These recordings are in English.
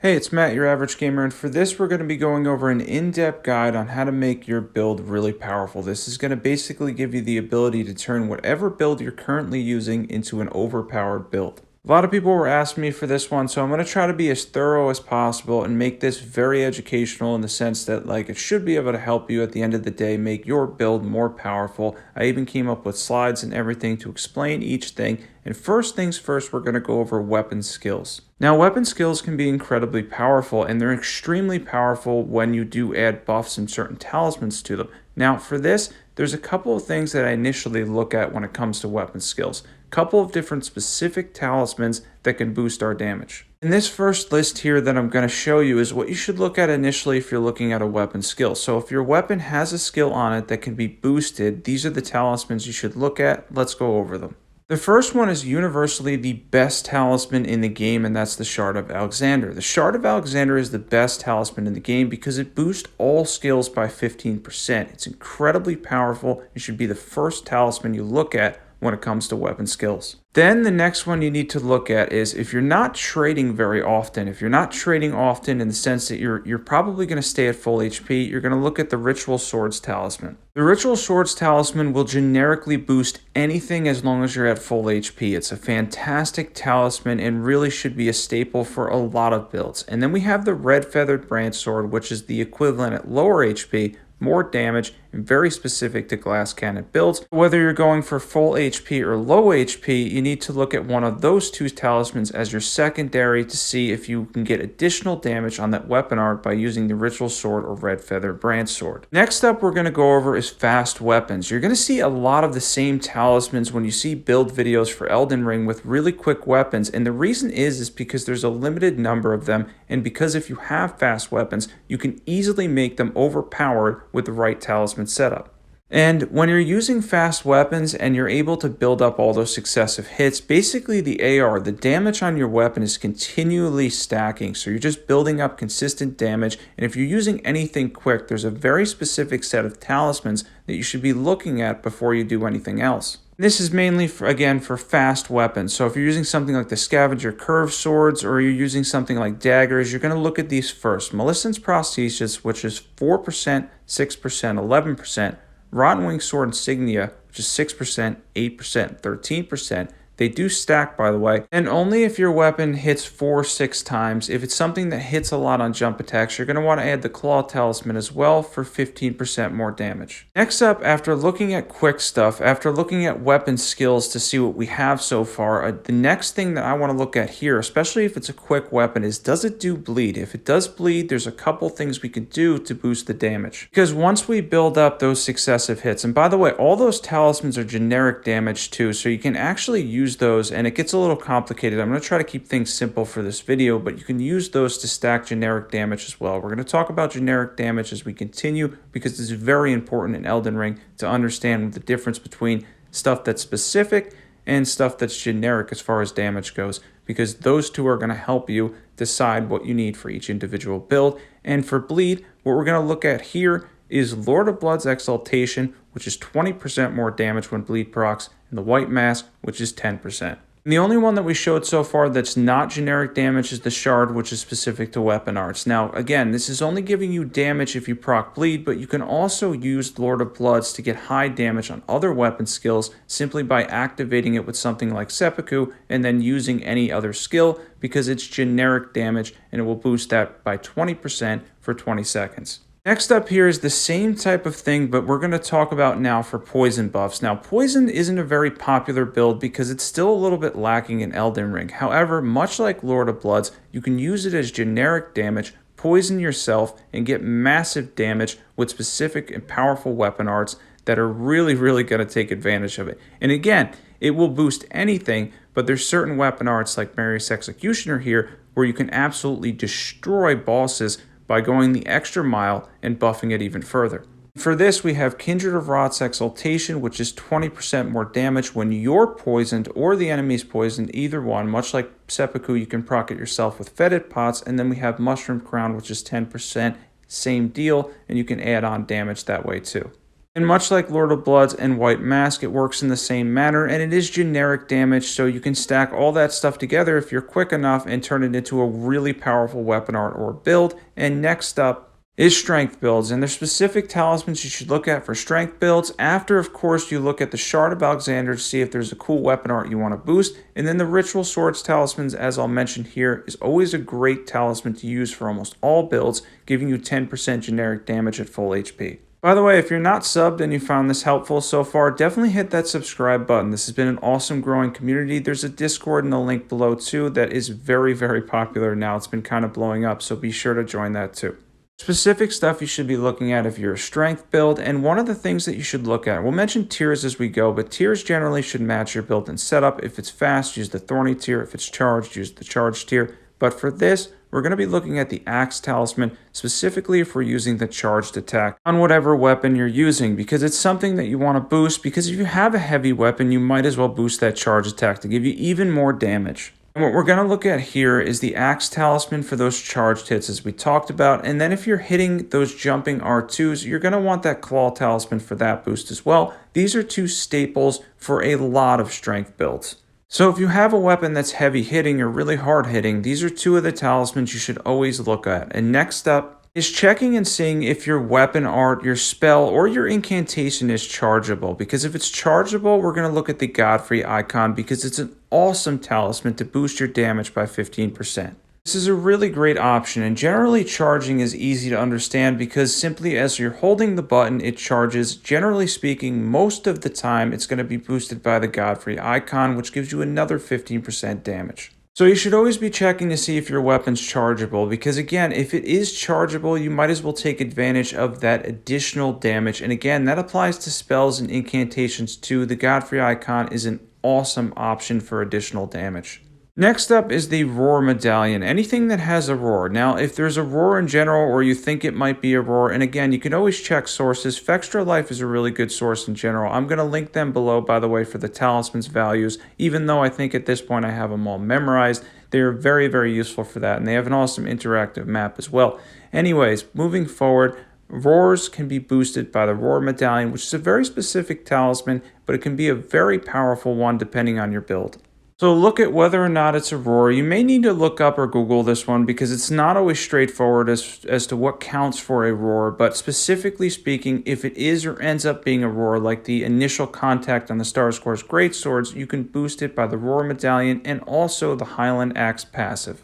Hey, it's Matt, your average gamer, and for this we're going to be going over an in-depth guide on how to make your build really powerful. This is going to basically give you the ability to turn whatever build you're currently using into an overpowered build. A lot of people were asking me for this one, so I'm going to try to be as thorough as possible and make this very educational in the sense that it should be able to help you at the end of the day make your build more powerful. I even came up with slides and everything to explain each thing. And first things first, we're going to go over weapon skills. Now, weapon skills can be incredibly powerful, and they're extremely powerful when you do add buffs and certain talismans to them. Now, for this, there's a couple of things that I initially look at when it comes to weapon skills. A couple of different specific talismans that can boost our damage. In this first list here that I'm going to show you is what you should look at initially if you're looking at a weapon skill. So if your weapon has a skill on it that can be boosted, these are the talismans you should look at. Let's go over them. The first one is universally the best talisman in the game, and that's the Shard of Alexander. The Shard of Alexander is the best talisman in the game because it boosts all skills by 15%. It's incredibly powerful and should be the first talisman you look at when it comes to weapon skills. Then the next one you need to look at is if you're not trading very often, if you're not trading often in the sense that you're probably going to stay at full HP, you're going to look at the Ritual Swords Talisman. The Ritual Swords Talisman will generically boost anything as long as you're at full HP. It's a fantastic talisman and really should be a staple for a lot of builds. And then we have the Red Feathered Branch Sword, which is the equivalent at lower HP, more damage, and very specific to glass cannon builds. Whether you're going for full HP or low HP, you need to look at one of those two talismans as your secondary to see if you can get additional damage on that weapon art by using the Ritual Sword or Red Feather Branch Sword. Next up we're going to go over is fast weapons. You're going to see a lot of the same talismans when you see build videos for Elden Ring with really quick weapons, and the reason is because there's a limited number of them, and because if you have fast weapons, you can easily make them overpowered with the right talisman setup. And when you're using fast weapons and you're able to build up all those successive hits, basically the AR, the damage on your weapon is continually stacking. So you're just building up consistent damage. And if you're using anything quick, there's a very specific set of talismans that you should be looking at before you do anything else. This is mainly, for fast weapons. So if you're using something like the Scavenger Curve Swords or you're using something like daggers, you're going to look at these first. Millicent's Prosthesis, which is 4%, 6%, 11%. Rotten Wing Sword Insignia, which is 6%, 8%, 13%. They do stack, by the way, and only if your weapon hits 4 or 6 times. If it's something that hits a lot on jump attacks, you're going to want to add the Claw Talisman as well for 15% more damage. Next up, after looking at quick stuff, after looking at weapon skills to see what we have so far, the next thing that I want to look at here, especially if it's a quick weapon, is does it do bleed? If it does bleed, there's a couple things we could do to boost the damage. Because once we build up those successive hits, and by the way, all those talismans are generic damage too, so you can actually use those, and it gets a little complicated. I'm going to try to keep things simple for this video, but you can use those to stack generic damage as well. We're going to talk about generic damage as we continue because it's very important in Elden Ring to understand the difference between stuff that's specific and stuff that's generic as far as damage goes, because those two are going to help you decide what you need for each individual build. And for bleed, what we're going to look at here is Lord of Blood's Exaltation, which is 20% more damage when bleed procs, and the White Mask, which is 10%. And the only one that we showed so far that's not generic damage is the Shard, which is specific to weapon arts. Now, again, this is only giving you damage if you proc bleed, but you can also use Lord of Bloods to get high damage on other weapon skills simply by activating it with something like Seppuku and then using any other skill because it's generic damage and it will boost that by 20% for 20 seconds. Next up here is the same type of thing, but we're going to talk about now for poison buffs. Now, poison isn't a very popular build because it's still a little bit lacking in Elden Ring. However, much like Lord of Bloods, you can use it as generic damage, poison yourself, and get massive damage with specific and powerful weapon arts that are really going to take advantage of it. And again, it will boost anything, but there's certain weapon arts like Marius Executioner here where you can absolutely destroy bosses by going the extra mile and buffing it even further. For this, we have Kindred of Rot's Exaltation, which is 20% more damage when you're poisoned or the enemy's poisoned, either one. Much like Seppuku, you can proc it yourself with Fetid Pots, and then we have Mushroom Crown, which is 10%, same deal, and you can add on damage that way too. And much like Lord of Bloods and White Mask, it works in the same manner, and it is generic damage, so you can stack all that stuff together if you're quick enough and turn it into a really powerful weapon art or build. And next up is strength builds, and there's specific talismans you should look at for strength builds. After, of course, you look at the Shard of Alexander to see if there's a cool weapon art you want to boost, and then the Ritual Swords talismans, as I'll mention here, is always a great talisman to use for almost all builds, giving you 10% generic damage at full HP. By the way, if you're not subbed and you found this helpful so far, definitely hit that subscribe button. This has been an awesome growing community. There's a Discord in the link below too that is very, very popular now. It's been kind of blowing up, so be sure to join that too. Specific stuff you should be looking at if you're a strength build, and one of the things that you should look at, we'll mention tiers as we go, but tiers generally should match your build and setup. If it's fast, use the thorny tier. If it's charged, use the charged tier. But for this, we're going to be looking at the axe talisman, specifically if we're using the charged attack on whatever weapon you're using, because it's something that you want to boost, because if you have a heavy weapon, you might as well boost that charged attack to give you even more damage. And what we're going to look at here is the axe talisman for those charged hits as we talked about, and then if you're hitting those jumping R2s, you're going to want that claw talisman for that boost as well. These are two staples for a lot of strength builds. So if you have a weapon that's heavy hitting or really hard hitting, these are two of the talismans you should always look at. And next up is checking and seeing if your weapon art, your spell, or your incantation is chargeable. Because if it's chargeable, we're going to look at the Godfrey icon because it's an awesome talisman to boost your damage by 15%. This is a really great option, and generally charging is easy to understand because simply as you're holding the button, it charges. Generally speaking, most of the time, it's going to be boosted by the Godfrey icon, which gives you another 15% damage. So you should always be checking to see if your weapon's chargeable, because again, if it is chargeable, you might as well take advantage of that additional damage. And again, that applies to spells and incantations too. The Godfrey icon is an awesome option for additional damage. Next up is the Roar Medallion, anything that has a roar. Now, if there's a roar in general or you think it might be a roar, and again, you can always check sources. Fextra Life is a really good source in general. I'm going to link them below, by the way, for the talisman's values, even though I think at this point I have them all memorized. They are very, very useful for that, and they have an awesome interactive map as well. Anyways, moving forward, roars can be boosted by the Roar Medallion, which is a very specific talisman, but it can be a very powerful one depending on your build. So look at whether or not it's a roar. You may need to look up or Google this one because it's not always straightforward as to what counts for a roar, but specifically speaking, if it is or ends up being a roar, like the initial contact on the Starscourge Greatswords, you can boost it by the Roar Medallion and also the Highland Axe passive.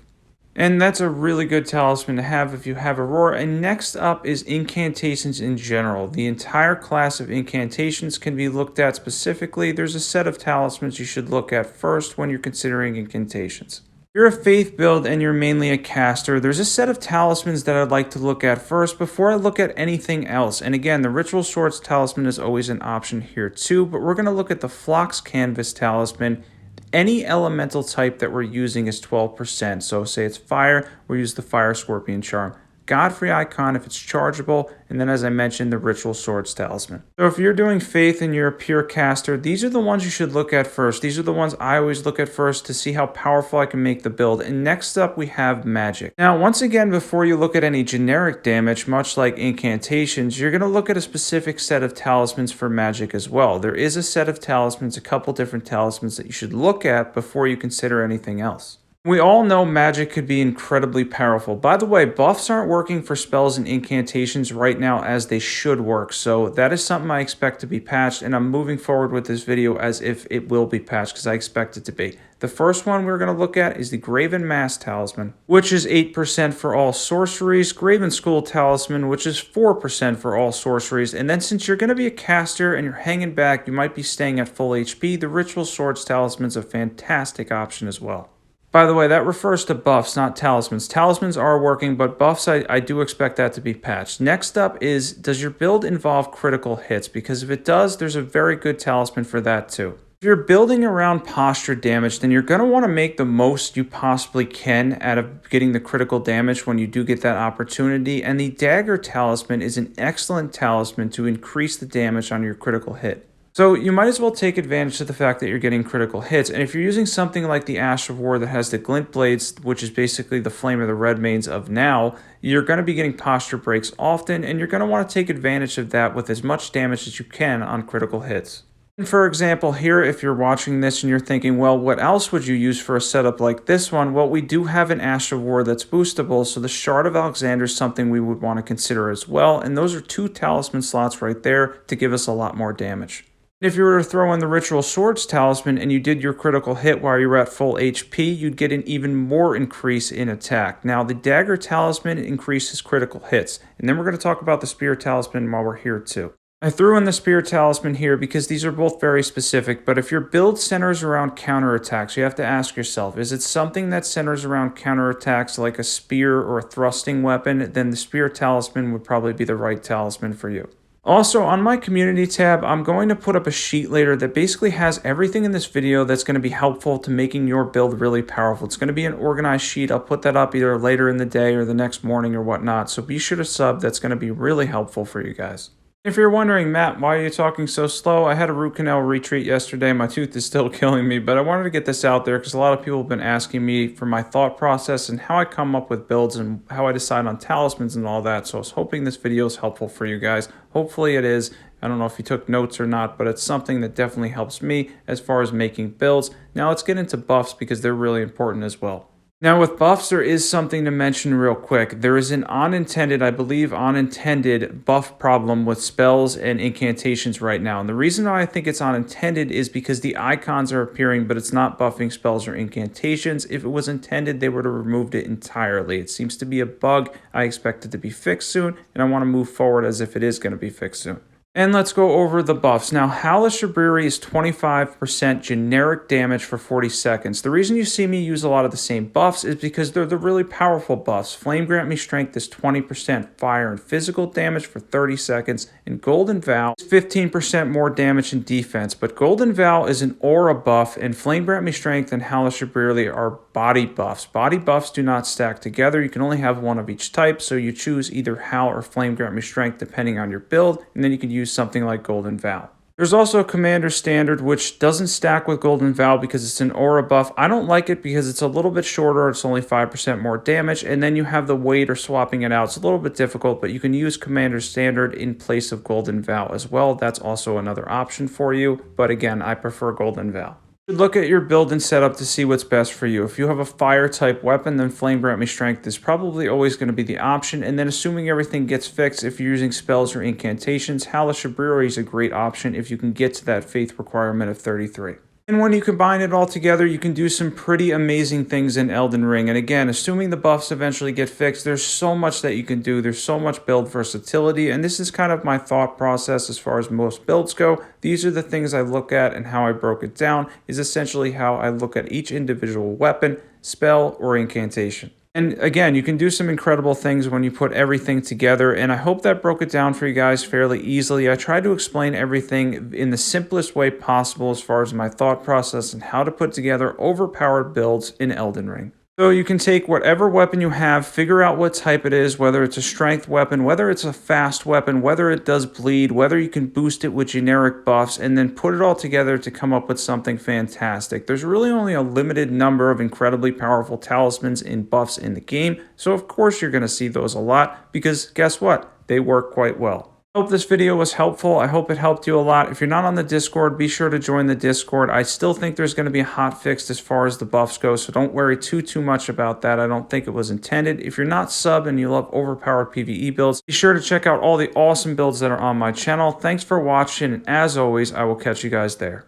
And that's a really good talisman to have if you have a roar. And next up is incantations in general. The entire class of incantations can be looked at specifically. There's a set of talismans you should look at first when you're considering incantations. If you're a faith build and you're mainly a caster, there's a set of talismans that I'd like to look at first before I look at anything else. And again, the Ritual Swords talisman is always an option here too, but we're going to look at the Phlox Canvas talisman. Any elemental type that we're using is 12%. So say it's fire, we'll use the Fire Scorpion Charm. Godfrey icon if it's chargeable, and then as I mentioned, the Ritual Swords talisman. So if you're doing faith and you're a pure caster, these are the ones you should look at first. These are the ones I always look at first to see how powerful I can make the build. And next up we have magic. Now once again, before you look at any generic damage, much like incantations, you're going to look at a specific set of talismans for magic as well. There is a set of talismans, a couple different talismans that you should look at before you consider anything else. We all know magic could be incredibly powerful. By the way, buffs aren't working for spells and incantations right now as they should work, so that is something I expect to be patched, and I'm moving forward with this video as if it will be patched because I expect it to be. The first one we're going to look at is the Graven Mask Talisman, which is 8% for all sorceries, Graven Skull Talisman, which is 4% for all sorceries, and then since you're going to be a caster and you're hanging back, you might be staying at full HP, the Ritual Swords Talisman is a fantastic option as well. By the way, that refers to buffs, not talismans. Talismans are working, but buffs, I do expect that to be patched. Next up is, does your build involve critical hits? Because if it does, there's a very good talisman for that too. If you're building around posture damage, then you're going to want to make the most you possibly can out of getting the critical damage when you do get that opportunity. And the Dagger Talisman is an excellent talisman to increase the damage on your critical hit. So you might as well take advantage of the fact that you're getting critical hits. And if you're using something like the Ash of War that has the glint blades, which is basically the Flame of the Red Mains of now, you're going to be getting posture breaks often, and you're going to want to take advantage of that with as much damage as you can on critical hits. And for example, here, if you're watching this and you're thinking, well, what else would you use for a setup like this one? Well, we do have an Ash of War that's boostable, so the Shard of Alexander is something we would want to consider as well. And those are 2 talisman slots right there to give us a lot more damage. If you were to throw in the Ritual Swords Talisman and you did your critical hit while you were at full HP, you'd get an even more increase in attack. Now, the Dagger Talisman increases critical hits, and then we're going to talk about the Spear Talisman while we're here too. I threw in the Spear Talisman here because these are both very specific, but if your build centers around counterattacks, you have to ask yourself, is it something that centers around counterattacks like a spear or a thrusting weapon? Then the Spear Talisman would probably be the right talisman for you. Also, on my community tab, I'm going to put up a sheet later that basically has everything in this video that's going to be helpful to making your build really powerful. It's going to be an organized sheet. I'll put that up either later in the day or the next morning or whatnot, so be sure to sub. That's going to be really helpful for you guys. If you're wondering, Matt, why are you talking so slow? I had a root canal retreat yesterday. My tooth is still killing me, but I wanted to get this out there because a lot of people have been asking me for my thought process and how I come up with builds and how I decide on talismans and all that. So I was hoping this video is helpful for you guys. Hopefully it is. I don't know if you took notes or not, but it's something that definitely helps me as far as making builds. Now let's get into buffs because they're really important as well. Now with buffs, there is something to mention real quick. There is an unintended, I believe unintended, buff problem with spells and incantations right now. And the reason why I think it's unintended is because the icons are appearing, but it's not buffing spells or incantations. If it was intended, they would have removed it entirely. It seems to be a bug. I expect it to be fixed soon, and I want to move forward as if it is going to be fixed soon. And let's go over the buffs. Now, Hellish Shabriri is 25% generic damage for 40 seconds. The reason you see me use a lot of the same buffs is because they're the really powerful buffs. Flame Grant Me Strength is 20% fire and physical damage for 30 seconds, and Golden Vow is 15% more damage and defense. But Golden Vow is an aura buff, and Flame Grant Me Strength and Hellish Shabriri are body buffs. Body buffs do not stack together. You can only have one of each type, so you choose either Howl or Flame Grant Me Strength depending on your build, and then you can use something like Golden Vow. There's also Commander Standard, which doesn't stack with Golden Vow because it's an aura buff. I don't like it because it's a little bit shorter. It's only 5% more damage, and then you have the weight or swapping it out. It's a little bit difficult, but you can use Commander Standard in place of Golden Vow as well. That's also another option for you, but again, I prefer Golden Vow. Look at your build and setup to see what's best for you. If you have a fire type weapon, then Flame Grant Me Strength is probably always going to be the option. And then assuming everything gets fixed, if you're using spells or incantations, Hellish Shabriri is a great option if you can get to that faith requirement of 33. And when you combine it all together, you can do some pretty amazing things in Elden Ring. And again, assuming the buffs eventually get fixed, there's so much that you can do. There's so much build versatility. And this is kind of my thought process as far as most builds go. These are the things I look at, and how I broke it down is essentially how I look at each individual weapon, spell, or incantation. And again, you can do some incredible things when you put everything together, and I hope that broke it down for you guys fairly easily. I tried to explain everything in the simplest way possible as far as my thought process and how to put together overpowered builds in Elden Ring. So you can take whatever weapon you have, figure out what type it is, whether it's a strength weapon, whether it's a fast weapon, whether it does bleed, whether you can boost it with generic buffs, and then put it all together to come up with something fantastic. There's really only a limited number of incredibly powerful talismans and buffs in the game, so of course you're going to see those a lot, because guess what? They work quite well. I hope this video was helpful. I hope it helped you a lot. If you're not on the Discord, be sure to join the Discord. I still think there's going to be a hot fix as far as the buffs go, so don't worry too much about that. I don't think it was intended. If you're not sub and you love overpowered PvE builds, be sure to check out all the awesome builds that are on my channel. Thanks for watching, and as always, I will catch you guys there.